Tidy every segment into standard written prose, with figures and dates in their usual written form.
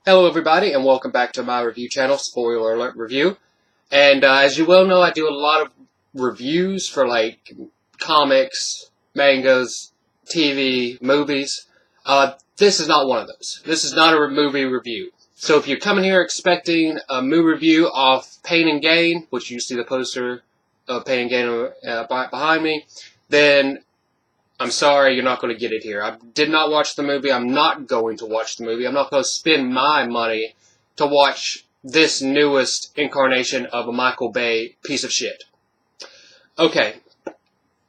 Hello everybody and welcome back to my review channel, Spoiler Alert Review. And as you well know, I do a lot of reviews for like comics, mangas, TV, movies. This is not one of those. This is not a movie review. So if you're coming here expecting a movie review of Pain and Gain, which you see the poster of Pain and Gain behind me, then I'm sorry, you're not going to get it here. I did not watch the movie. I'm not going to watch the movie. I'm not going to spend my money to watch this newest incarnation of a Michael Bay piece of shit. Okay.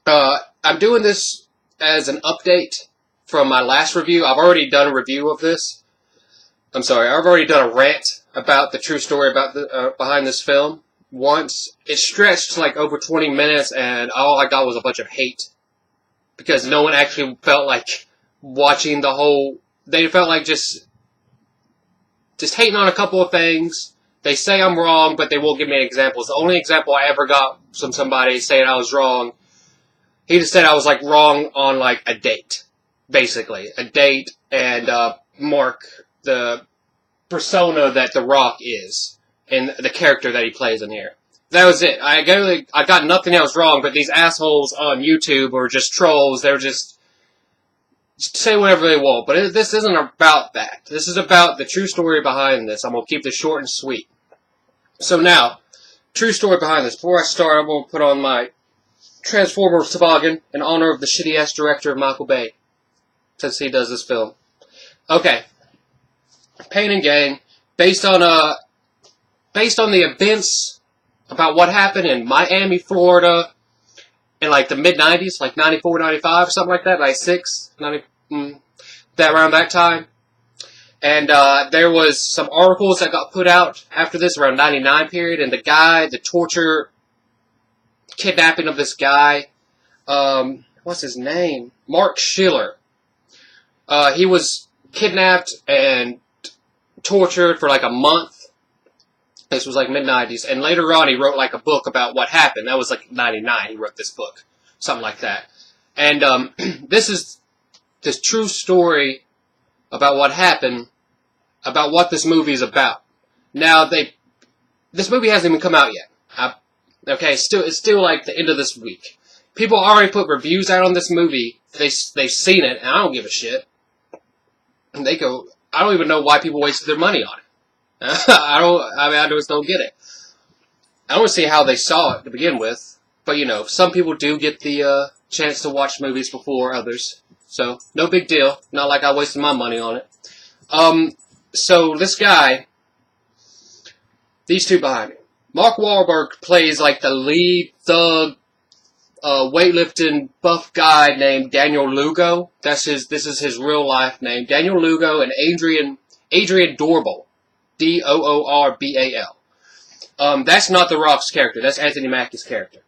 I'm doing this as an update from my last review. I've already done a review of this. I'm sorry, I've already done a rant about the true story about the behind this film once. It stretched like over 20 minutes and all I got was a bunch of hate. Because no one actually felt like watching the whole... They felt like just hating on a couple of things. They say I'm wrong, but they won't give me examples. The only example I ever got from somebody saying I was wrong, he just said I was like wrong on like a date. Basically. A date and Mark, the persona that The Rock is. And the character that he plays in here. That was it. I got nothing else wrong, but these assholes on YouTube are just trolls. They're just say whatever they want. But this isn't about that. This is about the true story behind this. I'm going to keep this short and sweet. So now, true story behind this. Before I start, I'm going to put on my Transformer toboggan in honor of the shitty-ass director of Michael Bay, since he does this film. Okay. Pain and Gain, based on the events about what happened in Miami, Florida, in like the mid-90s, like 94, 95, or something like that, 96, 90, that around that time. And there was some articles that got put out after this, around 99 period, and the torture, kidnapping of this guy, what's his name? Marc Schiller. He was kidnapped and tortured for like a month. This was like mid-90s. And later on, he wrote like a book about what happened. That was like 99. He wrote this book. Something like that. And this is this true story about what happened, about what this movie is about. Now, this movie hasn't even come out yet. Okay, it's still like the end of this week. People already put reviews out on this movie. They've seen it, and I don't give a shit. And they go, I don't even know why people wasted their money on it. I just don't get it. I don't see how they saw it to begin with. But, you know, some people do get the chance to watch movies before others. So, no big deal. Not like I wasted my money on it. So, this guy, these two behind me. Mark Wahlberg plays like the lead thug, weightlifting buff guy named Daniel Lugo. This is his real life name. Daniel Lugo and Adrian Doorbal. Doorbal. That's not The Rock's character. That's Anthony Mackie's character.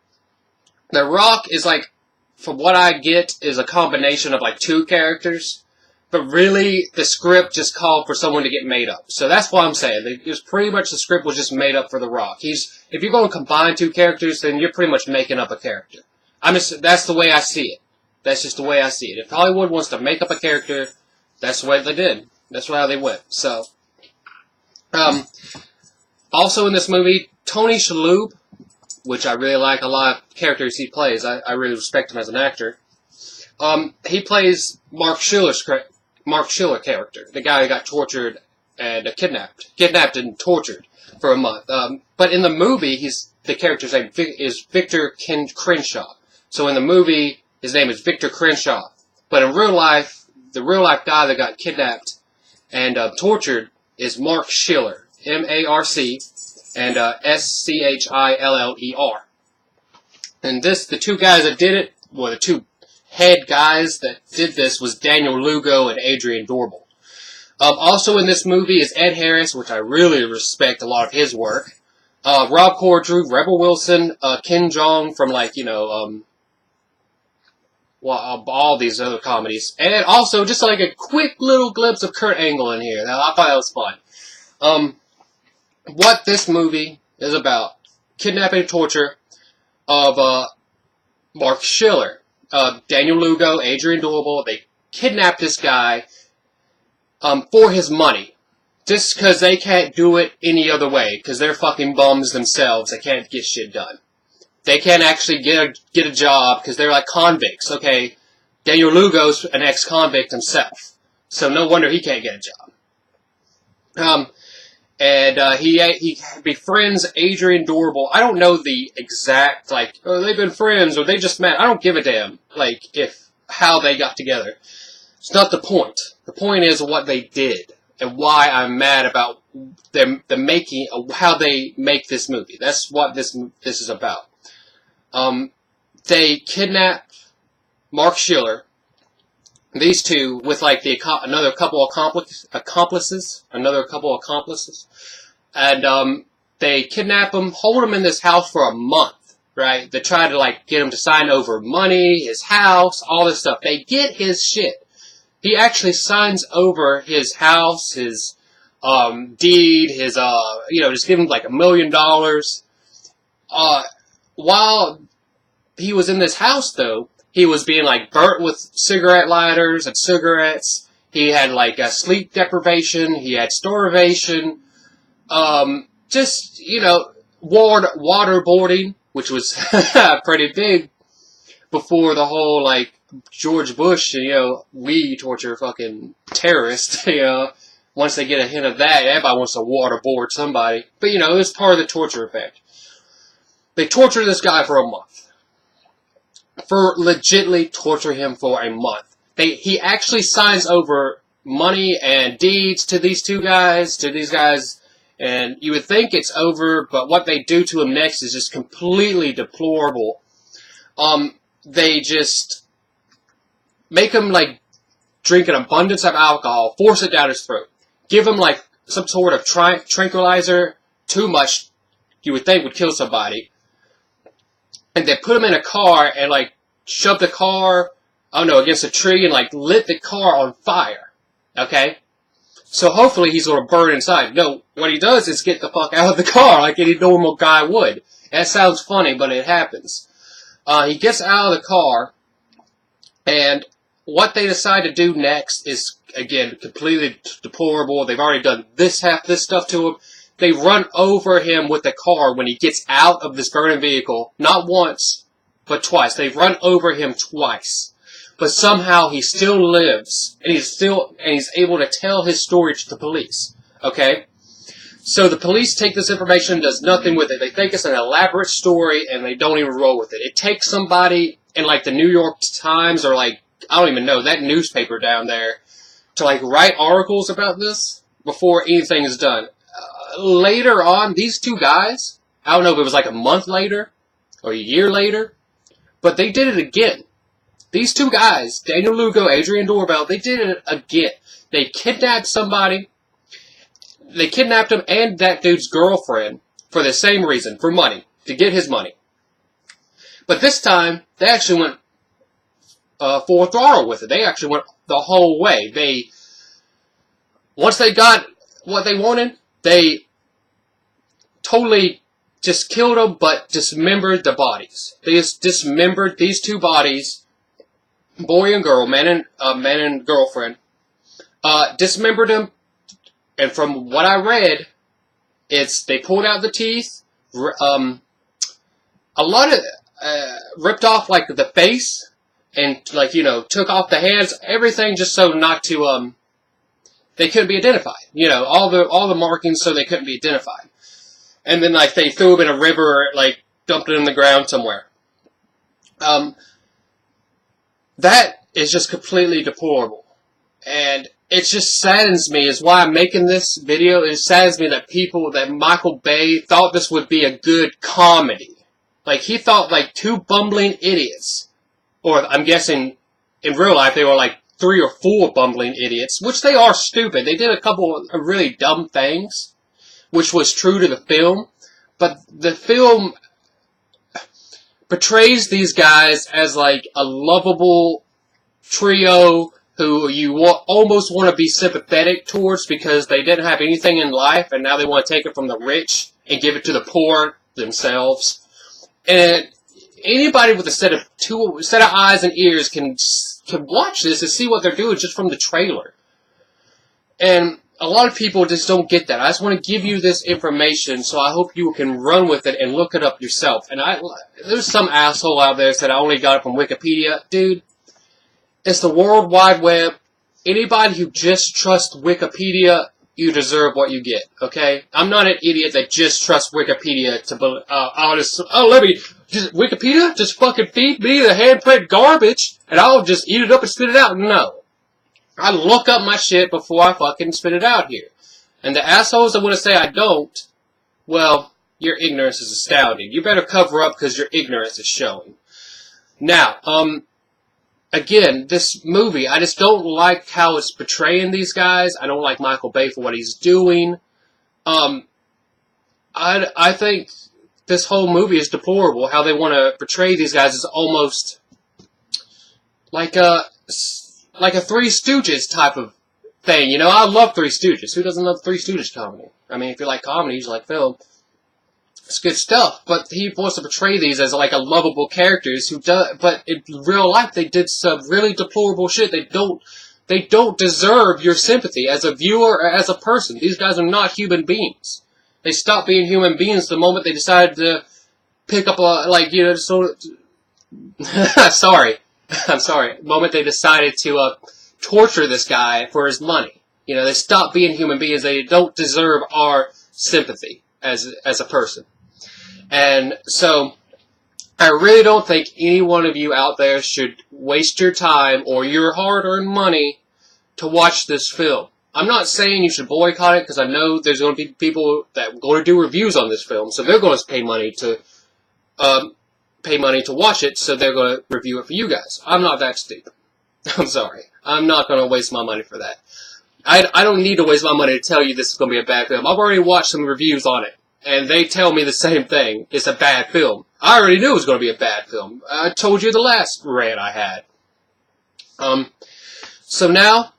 The Rock is like, from what I get, is a combination of like two characters. But really, the script just called for someone to get made up. So that's what I'm saying. It was pretty much the script was just made up for The Rock. If you're going to combine two characters, then you're pretty much making up a character. That's the way I see it. That's just the way I see it. If Hollywood wants to make up a character, that's the way they did. That's how they went. So. Also in this movie, Tony Shalhoub, which I really like a lot of characters he plays. I really respect him as an actor. He plays Marc Schiller's character, the guy who got tortured and kidnapped and tortured for a month. But in the movie, the character's name is Victor Krenshaw. So in the movie, his name is Victor Krenshaw. But in real life, the real life guy that got kidnapped and tortured is Marc Schiller, M-A-R-C, and S-C-H-I-L-L-E-R. And the two guys that did it, well, the two head guys that did this was Daniel Lugo and Adrian Doorbal. Also in this movie is Ed Harris, which I really respect a lot of his work. Rob Corddry, Rebel Wilson, Ken Jeong from like, you know, all these other comedies. And also, just like a quick little glimpse of Kurt Angle in here. Now, I thought that was fun. What this movie is about, kidnapping and torture of Marc Schiller. Daniel Lugo, Adrian Doorbal, they kidnapped this guy for his money. Just because they can't do it any other way, because they're fucking bums themselves. They can't get shit done. They can't actually get a job because they're like convicts. Okay, Daniel Lugo's an ex-convict himself, so no wonder he can't get a job. He befriends Adrian Doorbal. I don't know the exact, like, oh, they've been friends or they just met. I don't give a damn, like, how they got together. It's not the point. The point is what they did and why I'm mad about the making, how they make this movie. That's what this is about. They kidnap Marc Schiller, these two, with like another couple accomplices, and they kidnap him, hold him in this house for a month, right? They try to like get him to sign over money, his house, all this stuff. They get his shit. He actually signs over his house, his deed, his just give him like $1 million. While he was in this house, though, he was being like burnt with cigarette lighters and cigarettes. He had like a sleep deprivation. He had starvation. Waterboarding, which was pretty big before the whole like George Bush, we torture fucking terrorists. Once they get a hint of that, everybody wants to waterboard somebody. But it was part of the torture effect. They torture this guy for a month. Legitly torture him for a month. He actually signs over money and deeds to these guys, and you would think it's over, but what they do to him next is just completely deplorable. They just make him like drink an abundance of alcohol, force it down his throat, give him like some sort of tranquilizer, too much you would think would kill somebody. And they put him in a car and, like, shoved the car, against a tree and, like, lit the car on fire. Okay? So hopefully he's going to burn inside. No, what he does is get the fuck out of the car like any normal guy would. That sounds funny, but it happens. He gets out of the car, and what they decide to do next is, again, completely deplorable. They've already done half this stuff to him. They run over him with the car when he gets out of this burning vehicle. Not once, but twice. They've run over him twice. But somehow he still lives. And he's able to tell his story to the police. Okay? So the police take this information and does nothing with it. They think it's an elaborate story and they don't even roll with it. It takes somebody in like the New York Times or like, I don't even know, that newspaper down there to like write articles about this before anything is done. Later on, these two guys, I don't know if it was like a month later or a year later, but they did it again. These two guys, Daniel Lugo, Adrian Doorbal, they did it again. They kidnapped somebody. They kidnapped him and that dude's girlfriend for the same reason, for money, to get his money. But this time, they actually went full throttle with it. They actually went the whole way. Once they got what they wanted, they totally just killed them, but dismembered the bodies. They just dismembered these two bodies, boy and girl, man and girlfriend. Dismembered them, and from what I read, they pulled out the teeth, a lot of ripped off like the face, and like took off the hands, everything just so not to they couldn't be identified. All the markings so they couldn't be identified. And then like they threw them in a river or like dumped it in the ground somewhere. That is just completely deplorable. And it just saddens me, is why I'm making this video. It saddens me that Michael Bay thought this would be a good comedy. Like he thought like two bumbling idiots, or I'm guessing in real life they were like 3 or 4 bumbling idiots, which they are stupid. They did a couple of really dumb things, which was true to the film, but the film portrays these guys as like a lovable trio who you almost want to be sympathetic towards because they didn't have anything in life and now they want to take it from the rich and give it to the poor themselves. And anybody with a set of eyes and ears can watch this and see what they're doing just from the trailer. And a lot of people just don't get that. I just want to give you this information, so I hope you can run with it and look it up yourself. And there's some asshole out there that said I only got it from Wikipedia. Dude, it's the World Wide Web. Anybody who just trusts Wikipedia, you deserve what you get, okay? I'm not an idiot that just trusts Wikipedia to, Wikipedia? Just fucking feed me the hand-print garbage, and I'll just eat it up and spit it out? No. I look up my shit before I fucking spit it out here. And the assholes that want to say I don't, well, your ignorance is astounding. You better cover up because your ignorance is showing. Now, again, this movie, I just don't like how it's portraying these guys. I don't like Michael Bay for what he's doing. I think this whole movie is deplorable. How they want to portray these guys is almost like a Three Stooges type of thing. You know, I love Three Stooges. Who doesn't love Three Stooges comedy? I mean, if you like comedy, you like film. It's good stuff, but he wants to portray these as like a lovable characters who do, but in real life they did some really deplorable shit. They don't deserve your sympathy as a viewer or as a person. These guys are not human beings. They stopped being human beings the moment they decided to pick up a, like, you know, sorry. I'm sorry. The moment they decided to torture this guy for his money. You know, they stopped being human beings. They don't deserve our sympathy as a person. And so, I really don't think any one of you out there should waste your time or your hard-earned money to watch this film. I'm not saying you should boycott it, because I know there's going to be people that are going to do reviews on this film, so they're going to pay money to watch it, so they're going to review it for you guys. I'm not that stupid. I'm sorry. I'm not going to waste my money for that. I don't need to waste my money to tell you this is going to be a bad film. I've already watched some reviews on it, and they tell me the same thing. It's a bad film. I already knew it was going to be a bad film. I told you the last rant I had. So now,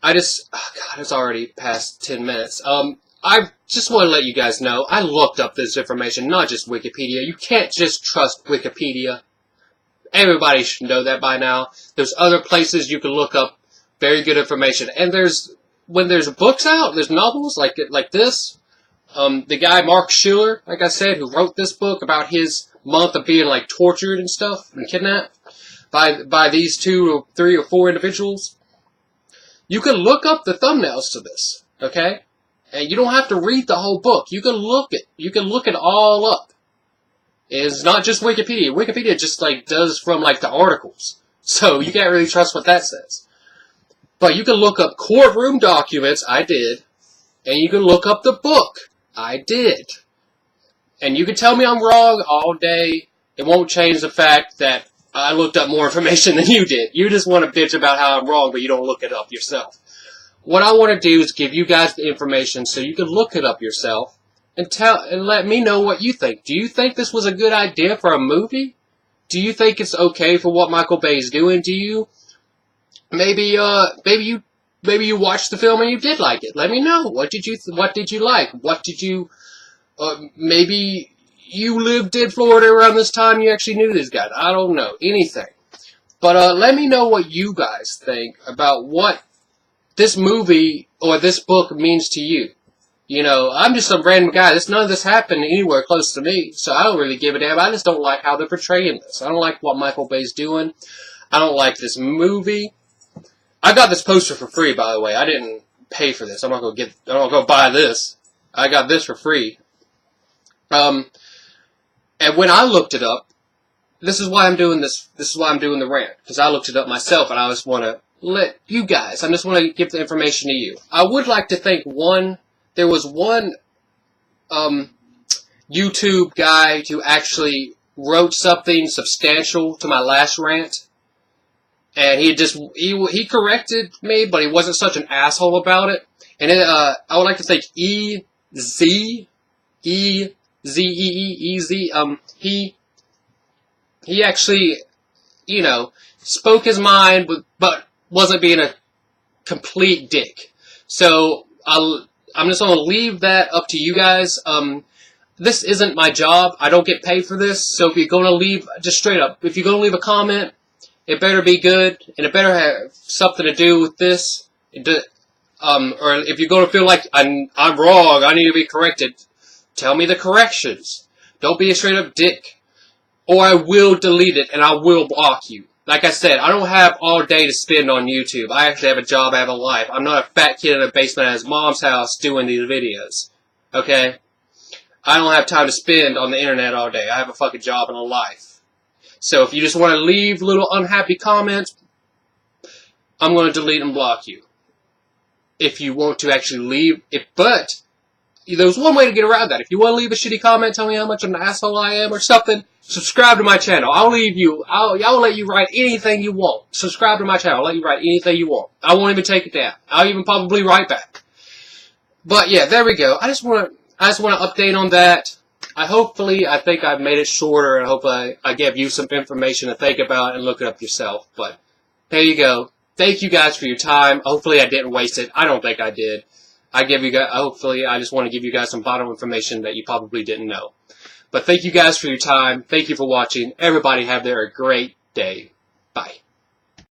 oh God, it's already past 10 minutes. I just want to let you guys know, I looked up this information, not just Wikipedia. You can't just trust Wikipedia. Everybody should know that by now. There's other places you can look up very good information. And when there's books out, there's novels like this. The guy, Marc Schiller, like I said, who wrote this book about his month of being, like, tortured and stuff and kidnapped by these 2 or 3 or 4 individuals. You can look up the thumbnails to this, okay? And you don't have to read the whole book. You can look it all up. It's not just Wikipedia. Wikipedia just, like, does from, like, the articles. So you can't really trust what that says. But you can look up courtroom documents. I did. And you can look up the book. I did. And you can tell me I'm wrong all day. It won't change the fact that I looked up more information than you did. You just want to bitch about how I'm wrong, but you don't look it up yourself. What I want to do is give you guys the information so you can look it up yourself and let me know what you think. Do you think this was a good idea for a movie? Do you think it's okay for what Michael Bay is doing? Do you maybe you watched the film and you did like it? Let me know. What did you like? What did you maybe you lived in Florida around this time, you actually knew these guys. I don't know. Anything. But let me know what you guys think about what this movie or this book means to you. You know, I'm just some random guy. None of this happened anywhere close to me, so I don't really give a damn. I just don't like how they're portraying this. I don't like what Michael Bay's doing. I don't like this movie. I got this poster for free, by the way. I didn't pay for this. I'm not gonna go buy this. I got this for free. And when I looked it up, this is why I'm doing this. This is why I'm doing the rant, because I looked it up myself, and I just want to let you guys. I just want to give the information to you. I would like to think there was one YouTube guy who actually wrote something substantial to my last rant, and he corrected me, but he wasn't such an asshole about it. And I would like to thank he actually, you know, spoke his mind, but wasn't being a complete dick. So I'm just going to leave that up to you guys. This isn't my job. I don't get paid for this. So if you're going to leave, just straight up, if you're going to leave a comment, it better be good, and it better have something to do with this. or if you're going to feel like I'm wrong, I need to be corrected, tell me the corrections. Don't be a straight up dick. Or I will delete it and I will block you. Like I said, I don't have all day to spend on YouTube. I actually have a job, I have a life. I'm not a fat kid in a basement at his mom's house doing these videos. Okay? I don't have time to spend on the internet all day. I have a fucking job and a life. So if you just want to leave little unhappy comments, I'm going to delete and block you. If you want to actually leave, but there's one way to get around that. If you want to leave a shitty comment, tell me how much of an asshole I am or something, subscribe to my channel. I'll let you write anything you want. Subscribe to my channel. I'll let you write anything you want. I won't even take it down. I'll even probably write back. But yeah, there we go. I just want to update on that. I think I've made it shorter, and hopefully I gave you some information to think about and look it up yourself. But there you go. Thank you guys for your time. Hopefully I didn't waste it. I don't think I did. Hopefully I just want to give you guys some vital information that you probably didn't know. But thank you guys for your time. Thank you for watching. Everybody have a great day. Bye.